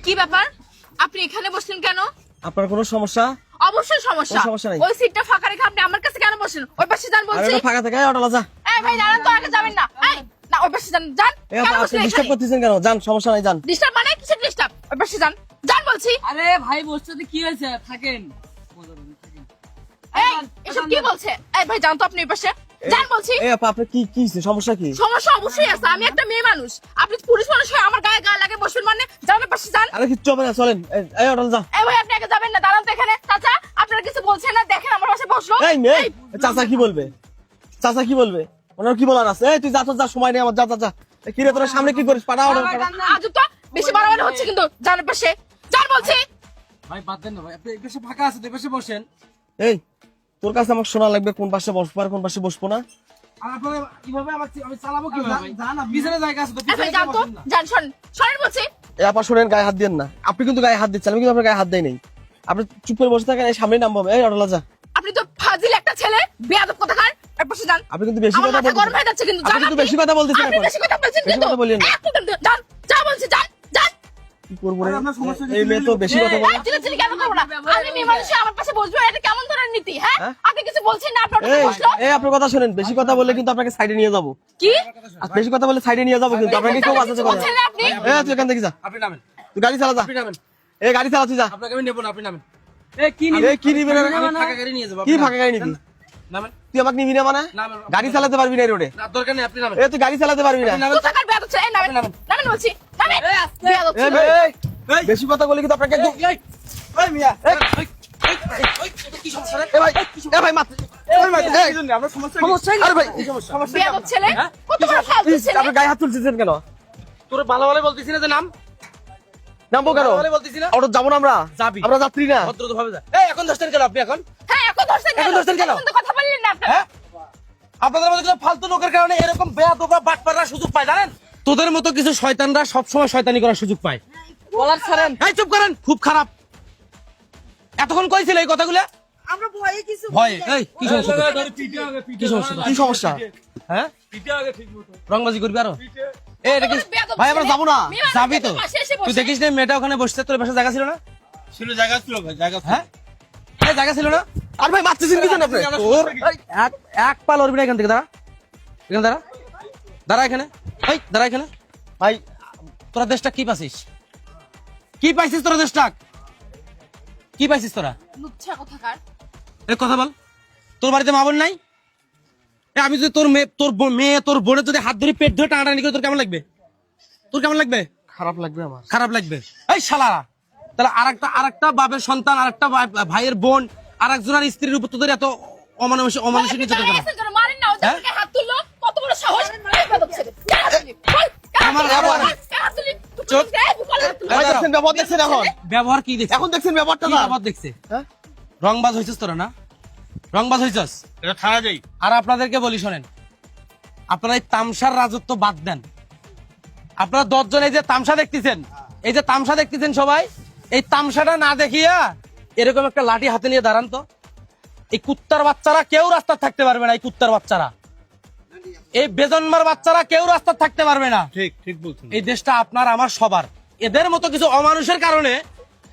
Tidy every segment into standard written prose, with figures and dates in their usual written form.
কি ব্যাপার? আপনি এখানে বসলেন কেন? আপনার কোনো সমস্যা? অবশ্যই সমস্যা। ওই সিটটা ফাঁকা রেখে আপনি আমার কাছে কেন বসেন? ওই পাশে যান বলছি। আরে ফাঁকা থেকে অটো যা। এই ভাই দাঁড়ান তো, আগে যাবেন না। এই না, ওই পাশে যান। যান। কেন বসলেন? ডিস্টার্ব করতেছেন কেন? যান, সমস্যা নাই, যান। ডিস্টার্ব মানে কিসের ডিস্টার্ব? ওই পাশে যান। যান বলছি। আরে ভাই বসতে কি হয়েছে? থাকেন। এই এসব কি বলছে? এই ভাই যান তো আপনি ওই পাশে। যান বলছি। এই আপা, আপনার কি কি হইছে? সমস্যা কি? সমস্যা অবশ্যই আছে। আমি একটা মেয়ে মানুষ। আপনি পুরুষ মানুষ হয়ে আমার গায়ে গায়ে লাগে বসবেন মানে? যান ওই পাশে যান। আরে কিচ্ছু হবে না, চলেন। এই অটো যা। এই ভাই আপনি আগে যাবেন না, দাঁড়ান তো এখানে। চাচা আপনারা কিছু বলছেন না? দেখেন আমার পাশে বসলো। এই মেয়ে, চাচা কি বলবে? চাচা কি বলবে? ওনার কি বলার আছে? এই তুই যা তো, যা, সময় নেই আমার, যা যা যা। কি রে তোরা সামনে কি করিস? পাড়া অর্ডার করা। আজ তো বেশি বাড়াবাড়ি হচ্ছে কিন্তু। যান ওই পাশে। যান বলছি। ভাই বাদ দেন না ভাই, আপনি এই পাশে ফাঁকা আছে, এই পাশে বসেন। এই তোর কাছে আমার শোনা লাগবে কোন পাশে বসবো আর কোন পাশে বসবো না? আর আপনারা কিভাবে আমি চালাবো কিভাবে ভাই? জান না, পিছনে জায়গা আছে তো, এই ভাই পিছনে যান তো। বসেন না। যান, শোন শোনেন বলছি। এই আপা শোনেন, গায়ে হাত দিয়েন না। আপনি কিন্তু গায়ে হাত দিচ্ছেন, আমি কিন্তু আপনার গায়ে হাত দেই নাই। আপনি চুপ করে বসে থাকেন, এই সামনে নামবো আমি। এই অটো যা। আপনি তো ফাজিল একটা ছেলে, বেয়াদব কোথাকার। এর পাশে যান। আপনি কিন্তু বেশি আমার কথা মাথা গরম বলতেছেন। হয়ে যাচ্ছে কিন্তু। আপনি যান কিন্তু বেশি কথা বলতেছেন আপনি এখন। বেশি কথা বলছেন বেশি কিন্তু। কথা বলিয়েন না। যান, যা বলছি, যান যান। কি করবো রে? আরে আপনার সমস্যা কি? এই মেয়ে তো বেশি কথা বলে। চিল্লাচিল্লি কেন করবো না? আমি মেয়ে মানুষ হয়ে আমার পাশে বসবো, এটা কেমন ধরনের নীতি? হ্যাঁ, হ্যাঁ? আপনি কিছু বলছেন না, আপনার এই বসলো। এই আপনার কথা শুনেন, বেশি কথা বললে কিন্তু আপনাকে সাইডে নিয়ে যাবো। কি আর বেশি কথা বললে সাইডে নিয়ে যাবো কিন্তু, আপনাকে কেউ বাঁচাতে পারবে বলছেন না। না আপনি? এই তুই এখান থেকে যা, আপনি নামেন, তুই গাড়ি চালা যা। আপনি নামেন। এই গাড়ি চালা তুই যা। আপনাকে আমি নেব না, আপনি নামেন। এই কি নিবি না? আমি ফাঁকা গাড়ি নিয়ে যাবো। কি আপনি ফাঁকা গাড়ি নিবি? নামেন। তুই আমাকে নিবি না মানে? নামেন। গাড়ি চালাতে পারবি না এই রোডে? না দরকার নেই, আপনি নামেন। এই তুই গাড়ি চালাতে পারবি না। আপনি নামেন। কোথাকার বেয়াদব ছেলে? এই নামেন, নামেন। নামেন বলছি, নামেন। বেয়াদব এই ছেলে। মেয়ে, এই, বেশি কথা বলে কিন্তু আপনাকে একদম। এই মিয়া, এই, কি সমস্যা রে? এই ভাই, এই ভাই মার। এই ভাই, এই, আপনার সমস্যা সমস্যা কি? আরে ভাই, বেয়াদব ছেলে, হ্যাঁ? কত বড় ফালতু ছেলে। আপনি গায়ে হাত তুলতেছেন কেন? তোর ভালো ভালো বলতেছি না যে নাম? নামবো কেন? ভালো ভালো বলতেছি না? অটো যাবো না আমরা? যাবি। আমরা যাত্রী না। ভদ্র তো ভাবে যা। এই এখন দশটার কেন আপনি এখন? হ্যাঁ, এখন ধরছেন কেন? এখন ধরছেন কেন? এখন তো কথা বললেন না আপনারা। হ্যাঁ? আপনাদের মতো কিছু ফালতু লোকের কারণে এরকম বেয়াদবরা বাটপাররা সুযোগ পায়, জানেন? তোদের মতো কিছু শয়তানরা সবসময় শয়তানি করার সুযোগ পায়। বলার ছাড়েন। এই চুপ করেন, খুব খারাপ। এতক্ষণ কইছিল এই কথাগুলো? আমরা ভয়ে কিছু ভয়ে। এই কি সমস্যা তোর? কি সমস্যা তোর? কি সমস্যা? হ্যাঁ? রংবাজি করবি আরো? এই এটা কি? ভাই আমরা যাবো না। যাবি তো? তুই দেখিস না মেয়েটা ওখানে বসছে, তোর পাশে জায়গা ছিল না? জায়গা ছিল ভাই, জায়গা ছিল। হ্যাঁ? এই জায়গা ছিল না? আর ভাই মারতেছেন কি জন্য আপনি? তোর এক এক পা লড়বি না এখান থেকে, দাঁড়া। এখানে দাঁড়া। দাঁড়া এখানে। এই দাঁড়া এখানে। ভাই তোরা দেশটা কি পাইছিস? কি পাইছিস তোরা দেশটা? কি পাইছিস তোরা? লুচ্ছা কোথাকার। এই কথা বল। তোর বাড়িতে মা বোন নাই? এ আমি যদি তোর মেয়ে তোর বোনের যদি হাত ধরে পেট ধরে টানাটানি করে, তোর কেমন লাগবে? তোর কেমন লাগবে? খারাপ লাগবে আমার। খারাপ লাগবে। এই শালা, তাহলে আরেকটা বাপের সন্তান, আরেকটা ভাইয়ের বোন, আরেকজনের স্ত্রীর উপর তোদের এত অমানুষিক নির্যাতন কেন? এসে যেন মারেন না, ও হ্যাঁ? যাকে হাত তুললো, কত বড় সাহস। এই বেয়াদব ছেলে। গায়ে হাত তুলি। বল, গায়ে আমার হাত তুলি। ব্যবহার। গায়ে হাত তুলি। চুপ। গায়ে বুকালে হাত তুলি। ভাই দেখছেন ব্যবহার দেখছেন এখন? ব্যবহার কি দেখছিস? এখন দেখছেন ব্যবহারটা কি না? ব্যবহার দেখছে? হ্যাঁ? রংবাজ হয়েছিস তোরা না? রংবাজ হয়েছিস? এটা থানা যাই। আর আপনাদেরকে বলি শোনেন, আপনারা এই তামসার রাজত্ব বাদ দেন। আপনারা 10 জন এই যে তামসা দেখতেছেন, এই যে তামসা দেখতেছেন সবাই, এই তামসাটা না দেখিয়া এরকম একটা লাঠি হাতে নিয়ে দাঁড়ান তো। এই কুত্তার বাচ্চারা কেউ রাস্তা থাকতে পারবে না। এই কুত্তার বাচ্চারা, এই বেজন্মার বাচ্চারা কেউ রাস্তা থাকতে পারবে না। ঠিক ঠিক বলছেন। এই দেশটা আপনার আমার সবার। এদের মতো কিছু অমানুষের কারণে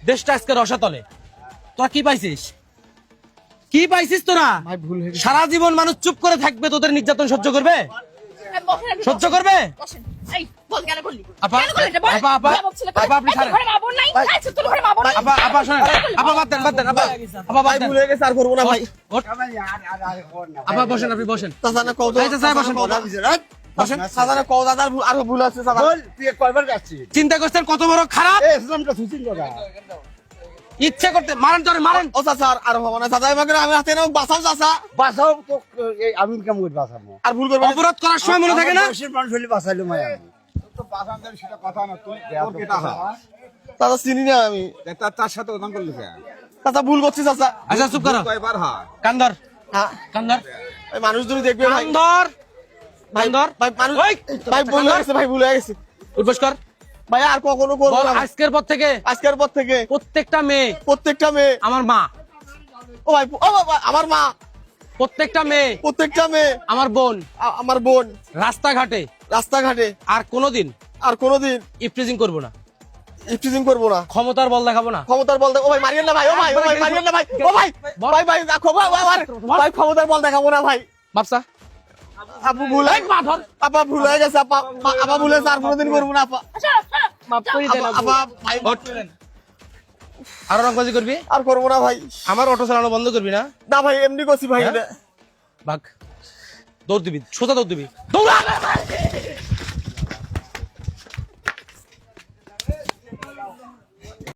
দেশটা আজকে রসাতলে। তোরা কি পাইছিস? কি পাইছিস তোরা? ভাই ভুল হয়ে গেছে। সারা জীবন মানুষ চুপ করে থাকবে? তোদের নির্যাতন সহ্য করবে? এই বসেন আপনি, সহ্য বসেন। করবে? বসেন। এই, বল, কেন বললি? আপা, কেন বললি এটা? বল। আপা, আপা, বেয়াদব ছেলে, আপা, আপনি এই তোর ছাড়েন। ঘরে মা বোন নাই? এই তোর ঘরে মা বোন নাই? আপা শোনেন, আপা বাদ দেন, আপা বাদ ভাই দেন। ভুল হয়ে গেছে, আর করবো না ভাই। ওঠ। আপা বসেন, আপনি বসেন। চাচা না কও তো। এই চাচা, বসেন। বসেন। চাচা না কও, দাদা আর ভুল আছে চাচা। তুই কয়বার যাচ্ছিস? চিন্তা করছেন কত বড় খারাপ? ইসলামটা সুচিন কথা। ইচ্ছে করতে মারেন, তোরে মারেন। ও চাচা আর হবো না চাচা, আমাকে আমি হাতে নাও, বাঁচাও চাচা। বাঁচাও তো, এই আমি কেমন করে বাঁচাবো? আর ভুল করবো না। অপরাধ করার সময় মনে থাকে না? দেশের মানুষ হলে বাঁচাইলো মায়া আমি। তো বাঁচান দেবে সেটা কথা না, তুই তোর কেটা হয়। চাচা চিনি না আমি। তার সাথে ওদান করলি কেন? চাচা ভুল করছি চাচা। আচ্ছা চুপ করো। কয়বার হয়? কান্দর, হ্যাঁ, কান্দর, এই মানুষ যদি দেখবে ভাই। কান্দর, ভাই কান্দর। ভাই মানুষ, ওই, ভাই ভুল হয়ে গেছে, ভাই ভুল হয়ে গেছে। উঠবস কর। ভাই আর কখনো করবো বল, না। আজকের পর থেকে আজকের পর থেকে প্রত্যেকটা মেয়ে প্রত্যেকটা মেয়ে, আমার মা, ও ভাই, ও বাবা, আমার মা, প্রত্যেকটা মেয়ে প্রত্যেকটা মেয়ে, আমার বোন, আমার বোন, রাস্তাঘাটে রাস্তাঘাটে আর কোনোদিন আর কোনোদিন ইফটিজিং করবো না। ইফটিজিং করবো না, ক্ষমতার বল দেখাবো না। ক্ষমতার বল ও ভাই মারিয়েন না ভাই, ও ভাই, ও ভাই মারিয়েন না ভাই, ও ভাই ভাই ভাই রাখো ভাই, ভাই ক্ষমতার বল দেখাবো না ভাই। বাপসা আপু ভুল হয়ে আপা ভুল হয়ে গেছে, আপা ভুল হয়েছে, আর কোনোদিন করবো না আপা। মাফ করে দেন আপা ভাই আরো রংবাজি করবি, আর করবো না ভাই। আমার অটো চালানো বন্ধ করবি না। না ভাই এমনি করছি ভাই। ভাগ, দৌড় দিবি, সোজা দৌড় দিবি, দৌড়া।